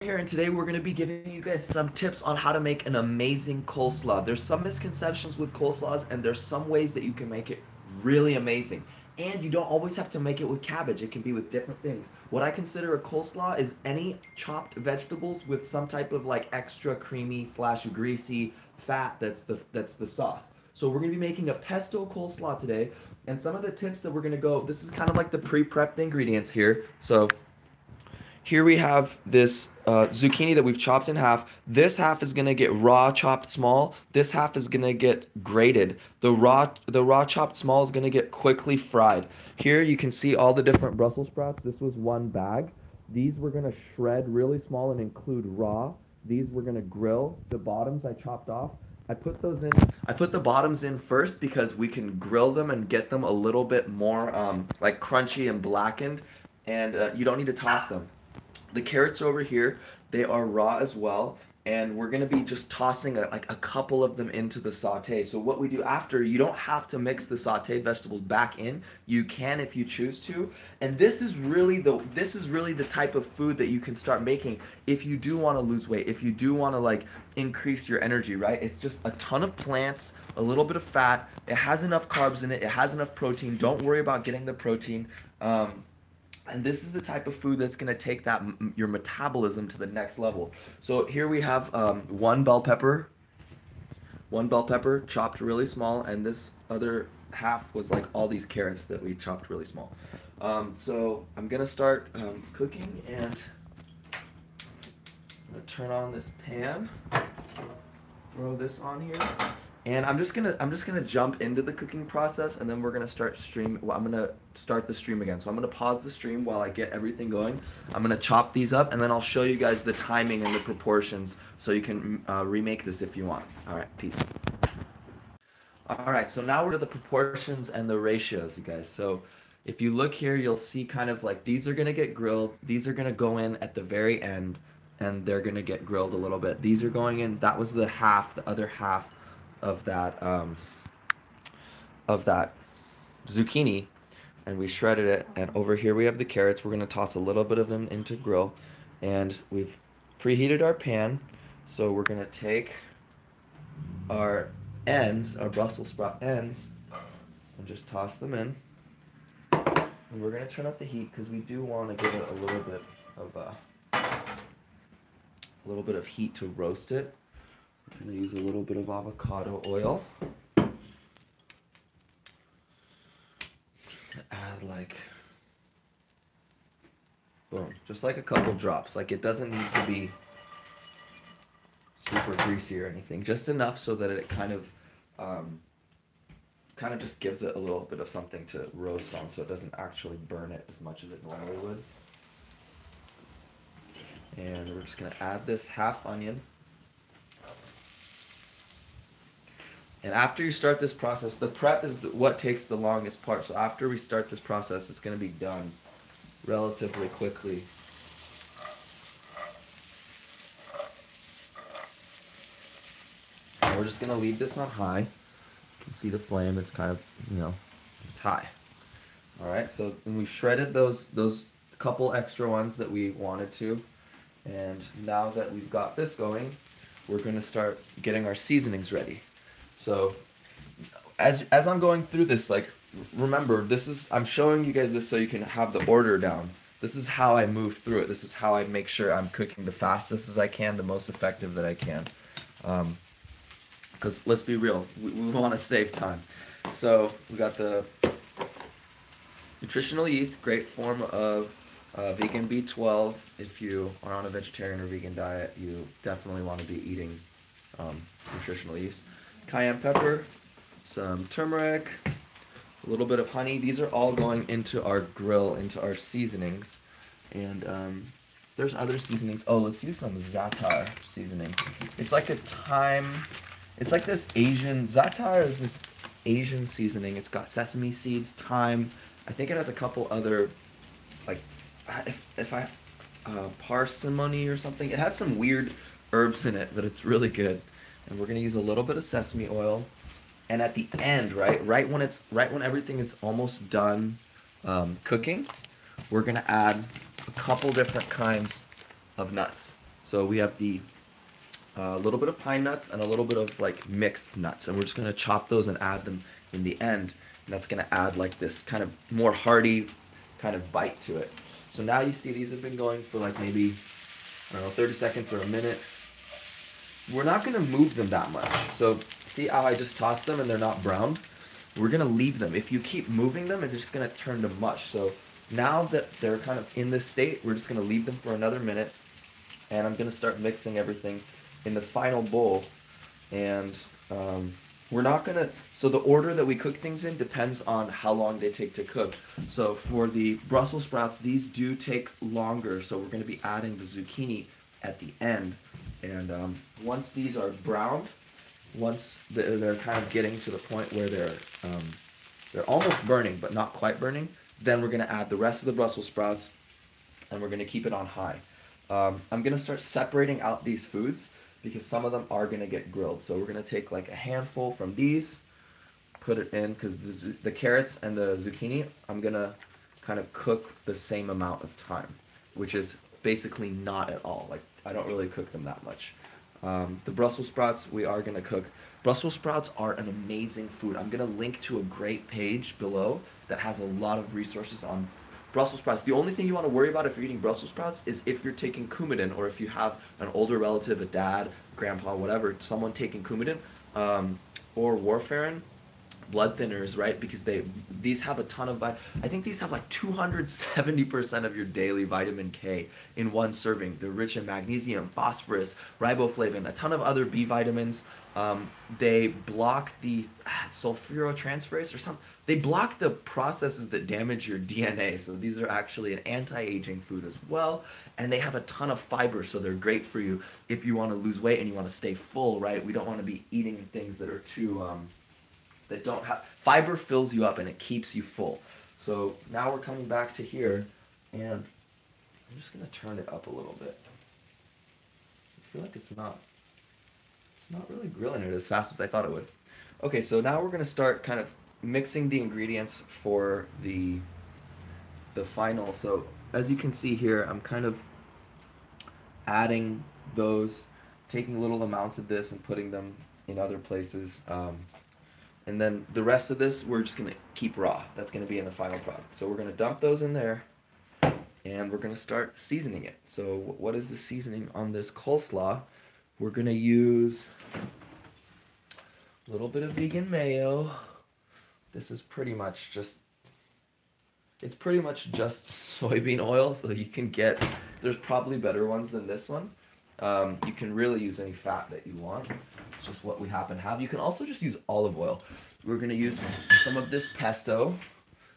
here, and today we're going to be giving you guys some tips on how to make an amazing coleslaw. There's some misconceptions with coleslaws, and there's some ways that you can make it really amazing. And you don't always have to make it with cabbage. It can be with different things. What I consider a coleslaw is any chopped vegetables with some type of like extra creamy slash greasy fat that's the sauce. So we're going to be making a pesto coleslaw today, and some of the tips that we're going to go, this is kind of like the pre-prepped ingredients here. So here we have this zucchini that we've chopped in half. This half is gonna get raw chopped small. This half is gonna get grated. The raw chopped small is gonna get quickly fried. Here you can see all the different Brussels sprouts. This was one bag. These we're gonna shred really small and include raw. These we're gonna grill. The bottoms I chopped off. I put those in. I put the bottoms in first because we can grill them and get them a little bit more like crunchy and blackened, and you don't need to toss them. The carrots over here, they are raw as well, and we're gonna be just tossing like a couple of them into the saute. So what we do after, you don't have to mix the sauteed vegetables back in. You can if you choose to, and this is really the type of food that you can start making if you do want to lose weight, if you do want to like increase your energy, right? It's just a ton of plants, a little bit of fat. It has enough carbs in it. It has enough protein. Don't worry about getting the protein. And this is the type of food that's going to take your metabolism to the next level. So here we have one bell pepper chopped really small, and this other half was like all these carrots that we chopped really small. So I'm going to start cooking, and I'm going to turn on this pan, throw this on here. And I'm just gonna jump into the cooking process, and then we're gonna start stream. Well, I'm gonna start the stream again. So I'm gonna pause the stream while I get everything going. I'm gonna chop these up, and then I'll show you guys the timing and the proportions, so you can remake this if you want. All right, peace. All right, so now we're to the proportions and the ratios, you guys. So if you look here, you'll see kind of like these are gonna get grilled. These are gonna go in at the very end, and they're gonna get grilled a little bit. These are going in. That was the other half of that zucchini, and we shredded it. And over here we have the carrots. We're going to toss a little bit of them into grill, and we've preheated our pan. So we're going to take our ends, our Brussels sprout ends, and just toss them in. And we're going to turn up the heat because we do want to give it a little bit of heat to roast it. I'm going to use a little bit of avocado oil. Add like, boom, just like a couple drops. Like it doesn't need to be super greasy or anything. Just enough so that it kind of just gives it a little bit of something to roast on, so it doesn't actually burn it as much as it normally would. And we're just going to add this half onion. And after you start this process, the prep is what takes the longest part. So after we start this process, it's going to be done relatively quickly. And we're just going to leave this on high. You can see the flame. It's kind of, it's high. All right, so then we've shredded those couple extra ones that we wanted to. And now that we've got this going, we're going to start getting our seasonings ready. So as I'm going through this, like, remember, I'm showing you guys this so you can have the order down. This is how I move through it. This is how I make sure I'm cooking the fastest as I can, the most effective that I can. Because let's be real, we want to save time. So we got the nutritional yeast, great form of vegan B12. If you are on a vegetarian or vegan diet, you definitely want to be eating nutritional yeast. Cayenne pepper, some turmeric, a little bit of honey. These are all going into our grill, into our seasonings. And there's other seasonings. Oh, let's use some za'atar seasoning. It's like a thyme. It's like this Asian. Za'atar is this Asian seasoning. It's got sesame seeds, thyme. I think it has a couple other, like, parsimony or something. It has some weird herbs in it, but it's really good. And we're gonna use a little bit of sesame oil, and at the end, right when everything is almost done cooking, we're gonna add a couple different kinds of nuts. So we have the little bit of pine nuts and a little bit of like mixed nuts, and we're just gonna chop those and add them in the end, and that's gonna add like this kind of more hearty kind of bite to it. So now you see these have been going for like maybe, I don't know, 30 seconds or a minute. We're not gonna move them that much. So see how I just tossed them and they're not browned? We're gonna leave them. If you keep moving them, it's just gonna turn to mush. So now that they're kind of in this state, we're just gonna leave them for another minute, and I'm gonna start mixing everything in the final bowl. And we're not gonna, so the order that we cook things in depends on how long they take to cook. So for the Brussels sprouts, these do take longer, so we're gonna be adding the zucchini at the end. And once these are browned, once they're kind of getting to the point where they're almost burning but not quite burning, then we're gonna add the rest of the Brussels sprouts, and we're gonna keep it on high. I'm gonna start separating out these foods because some of them are gonna get grilled. So we're gonna take like a handful from these, put it in, because the carrots and the zucchini, I'm gonna kind of cook the same amount of time, which is basically not at all. Like, I don't really cook them that much. The Brussels sprouts we are gonna cook. Brussels sprouts are an amazing food. I'm gonna link to a great page below that has a lot of resources on Brussels sprouts. The only thing you want to worry about if you're eating Brussels sprouts is if you're taking Coumadin, or if you have an older relative, a dad, grandpa, whatever, someone taking Coumadin, or warfarin, blood thinners, right? Because these have a ton of I think these have like 270% of your daily vitamin K in one serving. They're rich in magnesium, phosphorus, riboflavin, a ton of other B vitamins. They block the sulfurotransferase or something. They block the processes that damage your DNA. So these are actually an anti-aging food as well. And they have a ton of fiber, so they're great for you if you want to lose weight and you want to stay full, right? We don't want to be eating things that are too that don't have fiber. Fills you up and it keeps you full. So now we're coming back to here, and I'm just gonna turn it up a little bit. I feel like it's not really grilling it as fast as I thought it would. Okay, so now we're gonna start kind of mixing the ingredients for the final. So as you can see here, I'm kind of adding those, taking little amounts of this and putting them in other places. And then the rest of this, we're just going to keep raw. That's going to be in the final product. So we're going to dump those in there, and we're going to start seasoning it. So what is the seasoning on this coleslaw? We're going to use a little bit of vegan mayo. This is pretty much just, it's pretty much just soybean oil. So you can get, there's probably better ones than this one. You can really use any fat that you want. It's just what we happen to have. You can also just use olive oil. We're going to use some of this pesto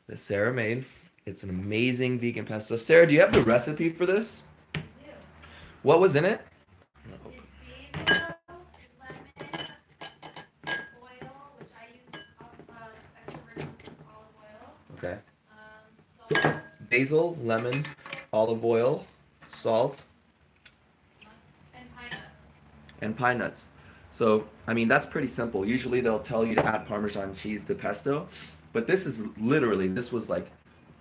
that Sarah made. It's an amazing vegan pesto. Sarah, do you have the recipe for this? I do. What was in it? It's basil, lemon, oil, which I use extra virgin olive oil. Okay. Salt, Basil, lemon, olive oil, salt, and pine nuts. and pine nuts. So, I mean, that's pretty simple. Usually they'll tell you to add Parmesan cheese to pesto, but this is literally, this was like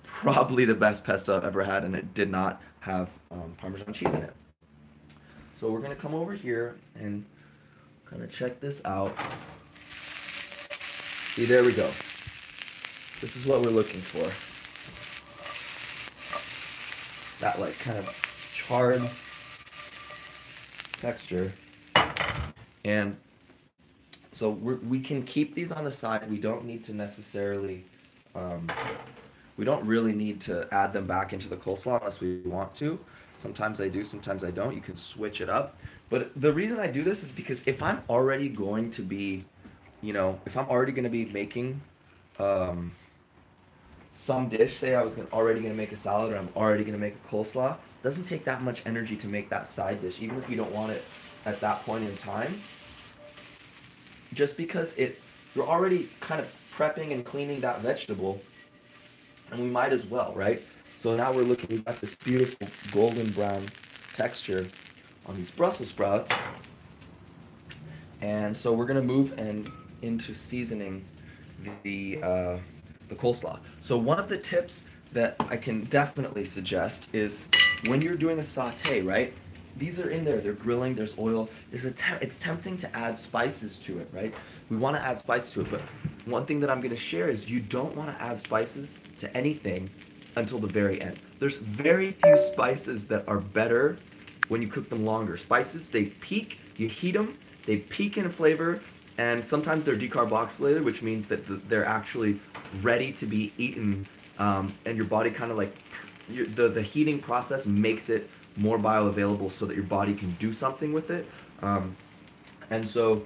probably the best pesto I've ever had, and it did not have Parmesan cheese in it. So we're gonna come over here and kind of check this out. See, there we go. This is what we're looking for. That like kind of charred texture. And so we can keep these on the side. We don't need to necessarily, we don't really need to add them back into the coleslaw unless we want to. Sometimes I do, sometimes I don't. You can switch it up. But the reason I do this is because if I'm already going to be, if I'm already going to be making some dish, say I was already going to make a salad, or I'm already going to make a coleslaw, it doesn't take that much energy to make that side dish, even if you don't want it at that point in time. Just because you're already kind of prepping and cleaning that vegetable, and we might as well, right? So now we've got this beautiful golden brown texture on these Brussels sprouts, and so we're gonna move into seasoning the coleslaw. So one of the tips that I can definitely suggest is when you're doing a saute, right? these are in there. They're grilling. There's oil. It's tempting to add spices to it, right? We want to add spices to it, but one thing that I'm going to share is you don't want to add spices to anything until the very end. There's very few spices that are better when you cook them longer. Spices, they peak, you heat them, they peak in flavor, and sometimes they're decarboxylated, which means that they're actually ready to be eaten, and your body kind of like, the heating process makes it more bioavailable so that your body can do something with it. And so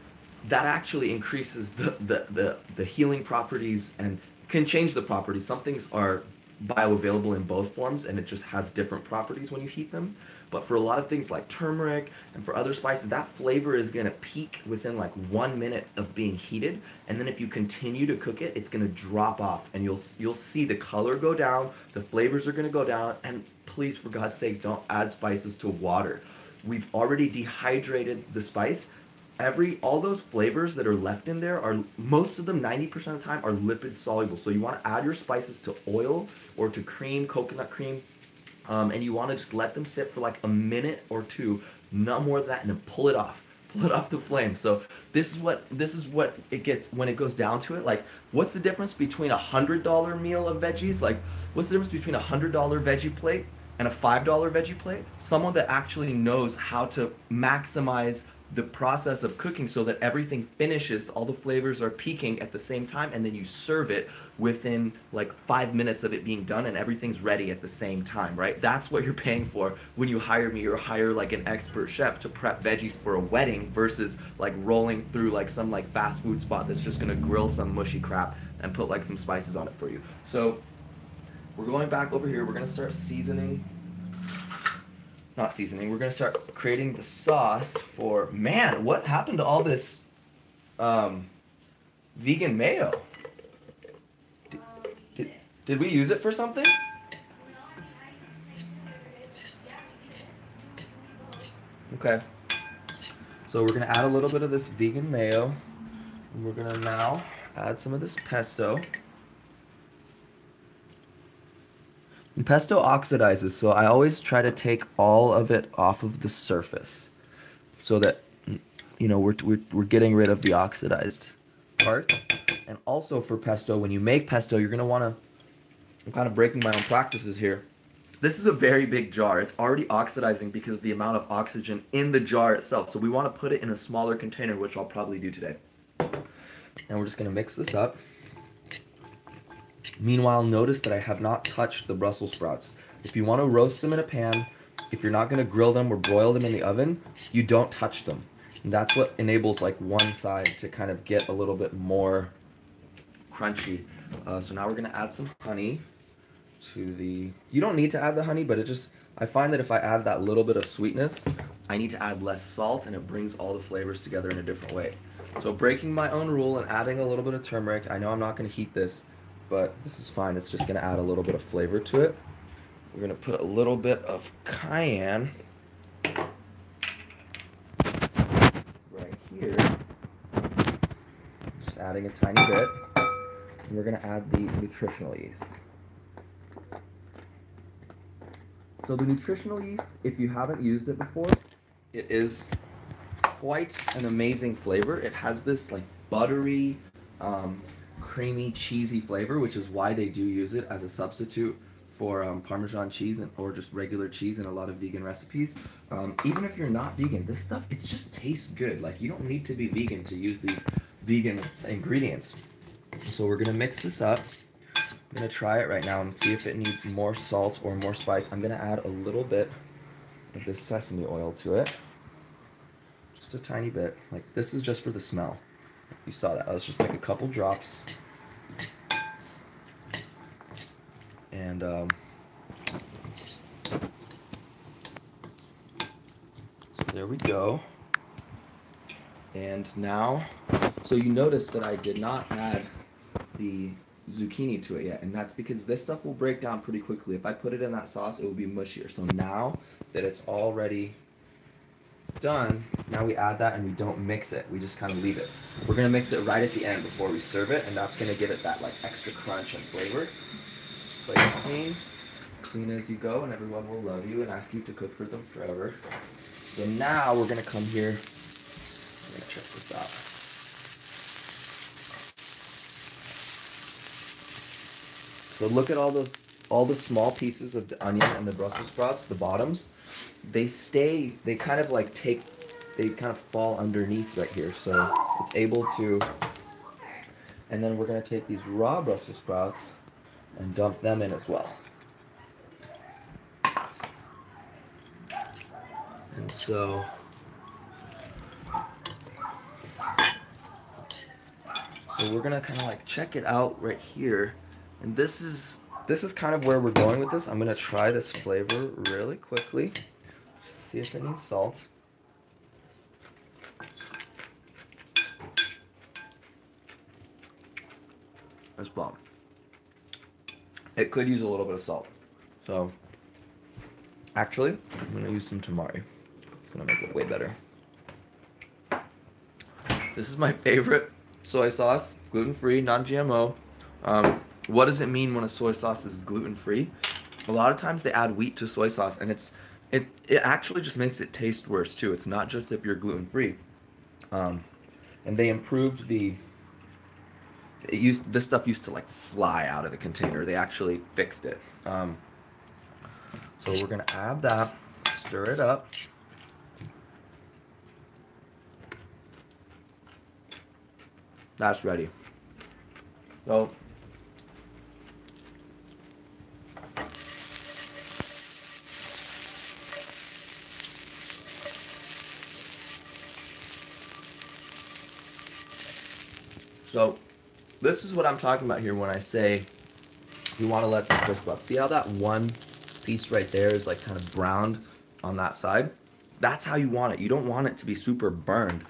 that actually increases the healing properties and can change the properties. Some things are bioavailable in both forms and it just has different properties when you heat them. But for a lot of things like turmeric and for other spices, that flavor is going to peak within like 1 minute of being heated. And then if you continue to cook it, it's going to drop off and you'll see the color go down, the flavors are going to go down, and please, for God's sake, don't add spices to water. We've already dehydrated the spice. All those flavors that are left in there are, most of them, 90% of the time, are lipid soluble. So you want to add your spices to oil or to cream, coconut cream, and you want to just let them sit for like a minute or two, not more than that, and then pull it off the flame. So this is what it gets when it goes down to it. Like, what's the difference between $100 meal of veggies? Like, what's the difference between a $100 veggie plate and a $5 veggie plate? Someone that actually knows how to maximize the process of cooking so that everything finishes, all the flavors are peaking at the same time, and then you serve it within like 5 minutes of it being done and everything's ready at the same time, right? That's what you're paying for when you hire me or hire like an expert chef to prep veggies for a wedding versus like rolling through like some like fast food spot that's just gonna grill some mushy crap and put like some spices on it for you. So we're going back over here. We're gonna start seasoning. Not seasoning. We're gonna start creating the sauce for. Man, what happened to all this vegan mayo? Did we use it for something? Okay. So we're gonna add a little bit of this vegan mayo, and we're gonna now add some of this pesto. And pesto oxidizes, so I always try to take all of it off of the surface, so that we're getting rid of the oxidized part. And also for pesto, when you make pesto, you're gonna want to. I'm kind of breaking my own practices here. This is a very big jar. It's already oxidizing because of the amount of oxygen in the jar itself. So we want to put it in a smaller container, which I'll probably do today. And we're just gonna mix this up. Meanwhile, notice that I have not touched the Brussels sprouts. If you want to roast them in a pan, if you're not going to grill them or broil them in the oven, you don't touch them. And that's what enables like one side to kind of get a little bit more crunchy. So now we're going to add some honey to the... You don't need to add the honey, but I find that if I add that little bit of sweetness, I need to add less salt, and it brings all the flavors together in a different way. So breaking my own rule and adding a little bit of turmeric. I know I'm not going to heat this, but this is fine. It's just going to add a little bit of flavor to it. We're going to put a little bit of cayenne right here. Just adding a tiny bit. And we're going to add the nutritional yeast. So the nutritional yeast, if you haven't used it before, it is quite an amazing flavor. It has this like buttery, creamy, cheesy flavor, which is why they do use it as a substitute for Parmesan cheese or just regular cheese in a lot of vegan recipes. Even if you're not vegan, this stuff, it just tastes good. Like, you don't need to be vegan to use these vegan ingredients. So we're gonna mix this up. I'm gonna try it right now and see if it needs more salt or more spice. I'm gonna add a little bit of this sesame oil to it. Just a tiny bit. Like, this is just for the smell. You saw that. That's just like a couple drops. And so there we go. And now, so you notice that I did not add the zucchini to it yet, and that's because this stuff will break down pretty quickly. If I put it in that sauce, it will be mushier. So now that it's already done, now we add that and we don't mix it. We just kind of leave it. We're going to mix it right at the end before we serve it, and that's going to give it that like extra crunch and flavor. Just play it clean as you go, and everyone will love you and ask you to cook for them forever. So now we're gonna come here. I'm gonna check this out. So look at all the small pieces of the onion and the Brussels sprouts, the bottoms. They kind of like they kind of fall underneath right here. So it's able to, and then we're gonna take these raw Brussels sprouts and dump them in as well. And so we're gonna kind of like check it out right here, and this is kind of where we're going with this. I'm gonna try this flavor really quickly, just to see if it needs salt. That's bomb. It could use a little bit of salt, so actually I'm gonna use some tamari. It's gonna make it way better. This is my favorite soy sauce, gluten-free, non-GMO. What does it mean when a soy sauce is gluten-free? A lot of times they add wheat to soy sauce, and it actually just makes it taste worse too. It's not just if you're gluten-free. And they improved this stuff used to like fly out of the container. They actually fixed it. So we're gonna add that, stir it up. That's ready. So this is what I'm talking about here when I say you want to let this crisp up. See how that one piece right there is like kind of browned on that side? That's how you want it. You don't want it to be super burned.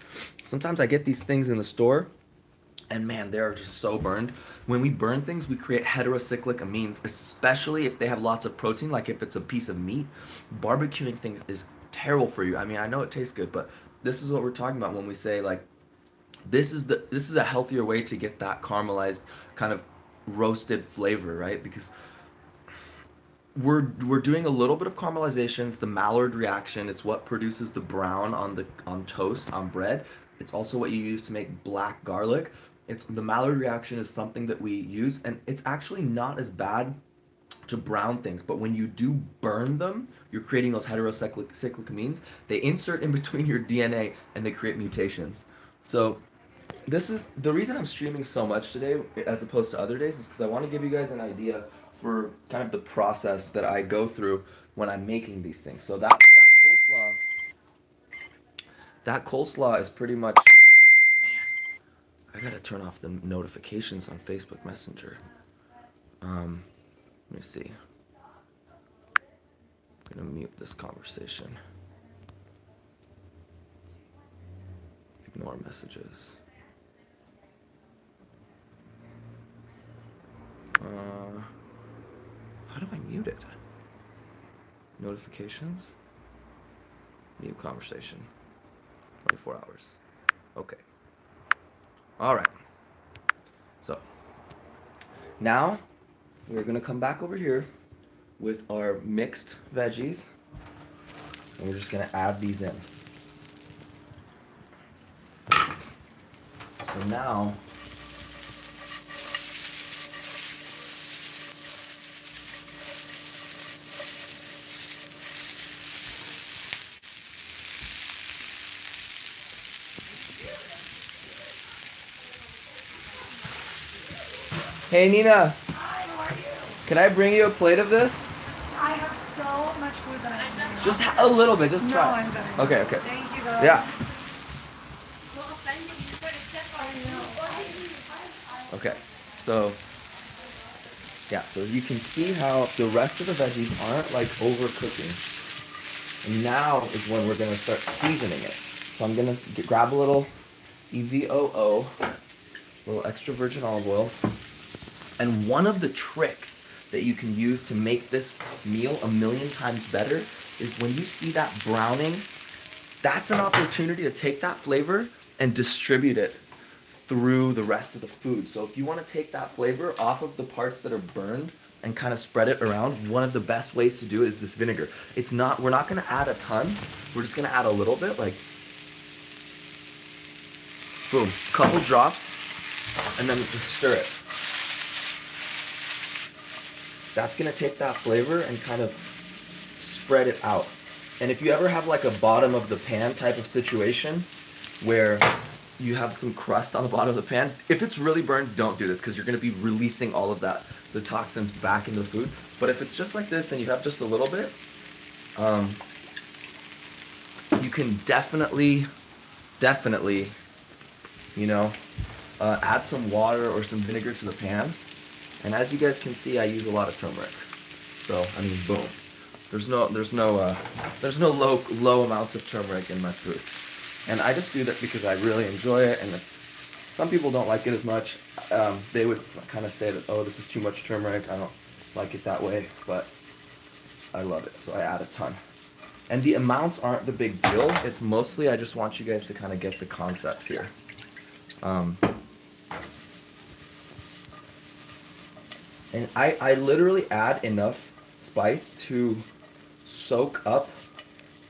Sometimes I get these things in the store, and man, they're just so burned. When we burn things, we create heterocyclic amines, especially if they have lots of protein, like if it's a piece of meat. Barbecuing things is terrible for you. I mean, I know it tastes good, but this is what we're talking about when we say like, this is a healthier way to get that caramelized kind of roasted flavor, right? Because we're doing a little bit of caramelization. It's the Maillard reaction. It's what produces the brown on toast, on bread. It's also what you use to make black garlic. The Maillard reaction is something that we use, and it's actually not as bad to brown things, but when you do burn them, you're creating those heterocyclic amines. They insert in between your DNA and they create mutations. So this is the reason I'm streaming so much today as opposed to other days, is because I want to give you guys an idea for kind of the process that I go through when I'm making these things. So that coleslaw is pretty much, man, I gotta turn off the notifications on Facebook Messenger. Let me see. I'm gonna mute this conversation. Ignore messages. How do I mute it? Notifications? Mute conversation. 24 hours. Okay. Alright. So, now we're gonna come back over here with our mixed veggies, and we're just gonna add these in. So now, hey Nina, Hi, how are you? can I bring you a plate of this? I have so much food that I need. Just a little bit, just No, try. I'm good. Okay, okay. Thank you, guys. Yeah. Okay, so yeah, so you can see how the rest of the veggies aren't like overcooking. And now is when we're gonna start seasoning it. So I'm gonna grab a little EVOO, a little extra virgin olive oil. And one of the tricks that you can use to make this meal a million times better is when you see that browning, that's an opportunity to take that flavor and distribute it through the rest of the food. So if you want to take that flavor off of the parts that are burned and kind of spread it around, one of the best ways to do it is this vinegar. We're not gonna add a ton. We're just gonna add a little bit, like, boom, couple drops, and then just stir it. That's gonna take that flavor and kind of spread it out. And if you ever have like a bottom of the pan type of situation where you have some crust on the bottom of the pan, if it's really burned, don't do this because you're gonna be releasing all of that, the toxins back into the food. But if it's just like this and you have just a little bit, you can definitely, you know, add some water or some vinegar to the pan. And as you guys can see, I use a lot of turmeric. So, I mean, boom. There's no low amounts of turmeric in my food. And I just do that because I really enjoy it. And if some people don't like it as much. They would kind of say that, oh, this is too much turmeric. I don't like it that way, but I love it. So I add a ton. And the amounts aren't the big deal. It's mostly I just want you guys to kind of get the concepts here. And I literally add enough spice to soak up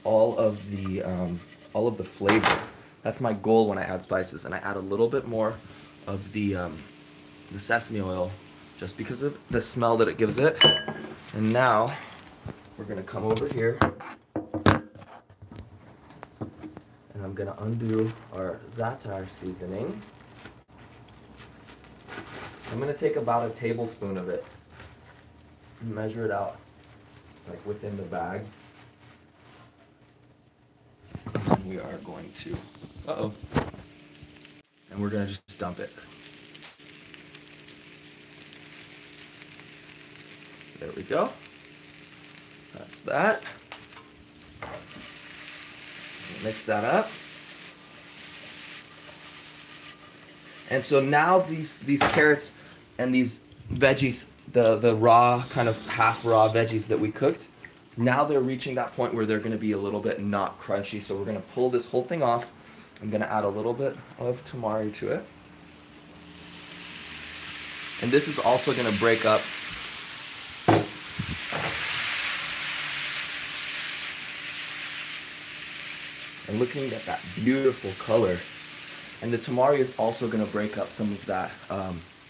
all of the flavor. That's my goal when I add spices, and I add a little bit more of the sesame oil just because of the smell that it gives it. And now we're gonna come over here and I'm gonna undo our za'atar seasoning. I'm gonna take about a tablespoon of it and measure it out like within the bag. And we are going to, and we're gonna just dump it. There we go. That's that. Mix that up. And so now these carrots and these veggies, the raw, kind of half raw veggies that we cooked, now they're reaching that point where they're going to be a little bit not crunchy. So we're going to pull this whole thing off. I'm going to add a little bit of tamari to it. And this is also going to break up and looking at that beautiful color. And the tamari is also going to break up some of that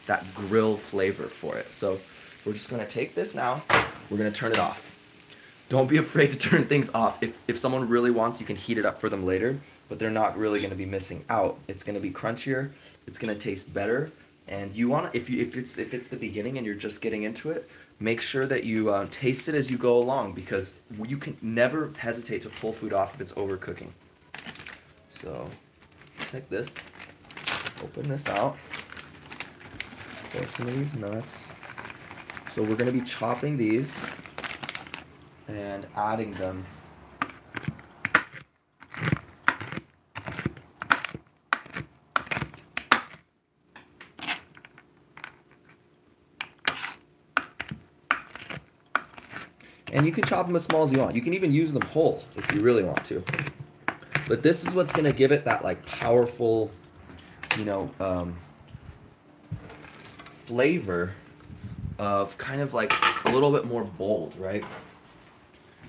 that grill flavor for it. So we're just going to take this now. We're going to turn it off. Don't be afraid to turn things off. If someone really wants, you can heat it up for them later, but they're not really going to be missing out. It's going to be crunchier. It's going to taste better. And you want to, if it's the beginning and you're just getting into it, make sure that you taste it as you go along, because you can never hesitate to pull food off if it's overcooking. So take this, open this out, pour some of these nuts. So we're going to be chopping these and adding them. And you can chop them as small as you want. You can even use them whole if you really want to. But this is what's gonna give it that like powerful, you know, flavor of kind of like a little bit more bold, right?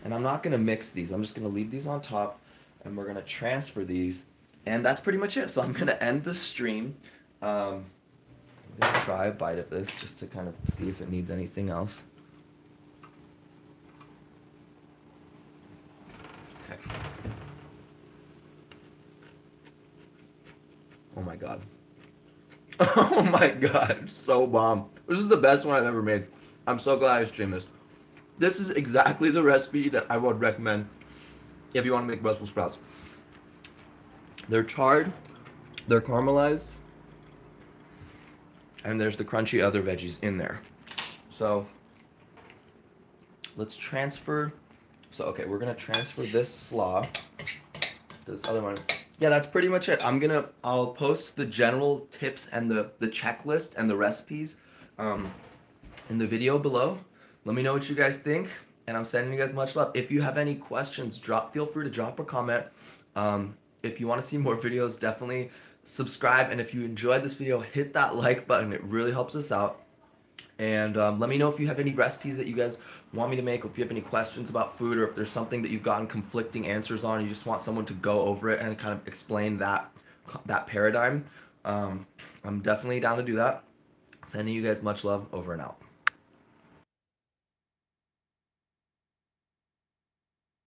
And I'm not gonna mix these. I'm just gonna leave these on top, and we're gonna transfer these, and that's pretty much it. So I'm gonna end the stream. I'm gonna try a bite of this just to kind of see if it needs anything else. Okay. Oh my god. Oh my god, so bomb. This is the best one I've ever made. I'm so glad I streamed this. This is exactly the recipe that I would recommend if you want to make Brussels sprouts. They're charred, they're caramelized, and there's the crunchy other veggies in there. So let's transfer. So okay, we're gonna transfer this slaw to this other one. Yeah, that's pretty much it. I'll post the general tips and the checklist and the recipes in the video below. Let me know what you guys think, and I'm sending you guys much love. If you have any questions, feel free to drop a comment. If you want to see more videos, definitely subscribe, and if you enjoyed this video, hit that like button. It really helps us out. And let me know if you have any recipes that you guys want me to make, or if you have any questions about food, or if there's something that you've gotten conflicting answers on, you just want someone to go over it and kind of explain that paradigm. I'm definitely down to do that. Sending you guys much love. Over and out.